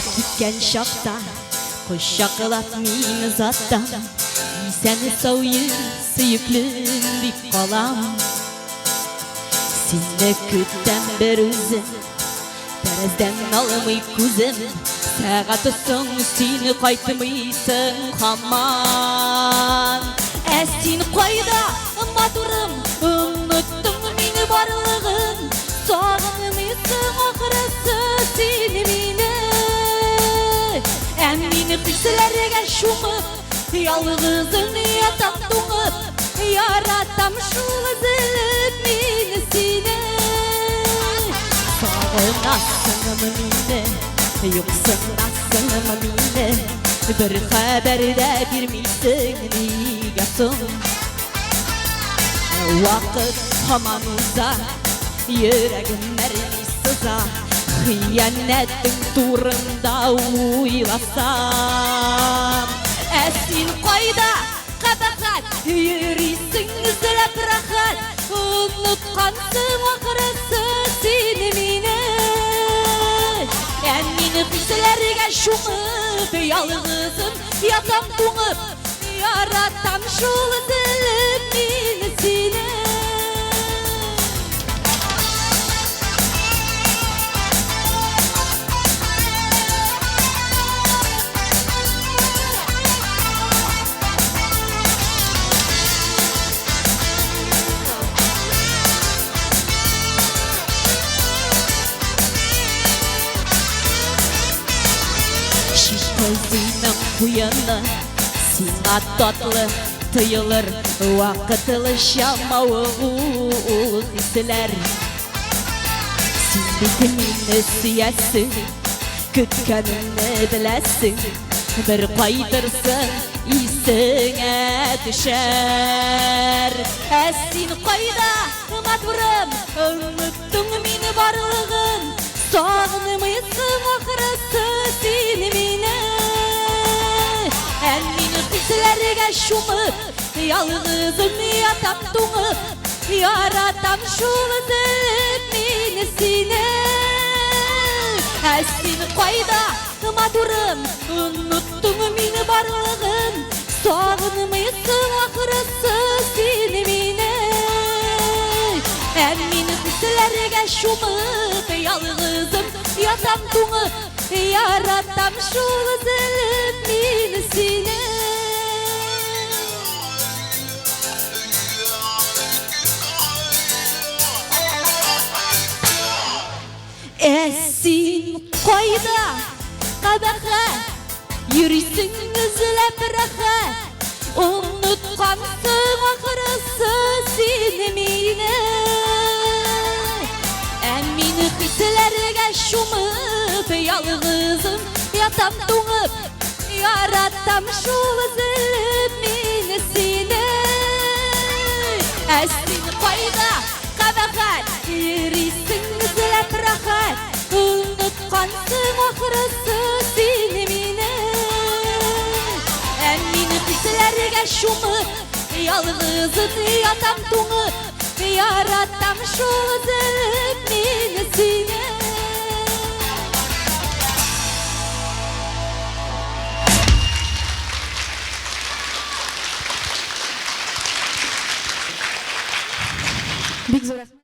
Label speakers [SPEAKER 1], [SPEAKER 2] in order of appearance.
[SPEAKER 1] күткен шақта құшақлап мені заттан сені сәуе сүйіклім деп қалам сені күттім бір өзім тәрізден алмай көзім сағаты соң сені қайтмайсың хаман сен қайда матурым ұмыттың мені барлығын сағынмайсың ақырысы сені мені мені күшілерге шумып ялғызын ятам тоңып яратам шулызылып мені сені сағынасың мені юқсынасың мені бір хабар да бермейсің неге соң уақыт тамам ұзақ жүрегім әрмей сыза қиянаттың турында ойласам сен қайда қабағат жүресің іздеп рахат ұмытқансың ақырысы сені мені мені күшілерге шумып ялғызым ятам тоңып яратам шулызылып мені сені Көзіңнің құяны сен аттатлы тыйылыр уақытлы шамауы ұлғысылар сен бетімені сүйәсің күткенімні біләсің бір қайтырсың есіңе düşер сен қайда матурым ұмыттың мені барлығын сағынмайсың ақырысы сені мені мені күшілерге шумып ялғызым ятам тоңып яратам шулызып мені сені сен қайда матурым ұмыттың мені барлығын сағынмайсың ақырысы сені мені мені күшілерге шумып ялғызым ятам тоңып яратам шулызылып мені сені сен қайда қабағат жүресің іздеп рахат ұмытқансың ақырысы сені мені мені күшілерге шумып ялғызым ятам тоңып яратам шулызылып мені сені сен қайда қабағат жүресің іздеп рахат ұмытқансың ақырысы сені мені мені күшілерге шумып ялғызым ятам тоңып яратам шулызып мені сені Big Zora.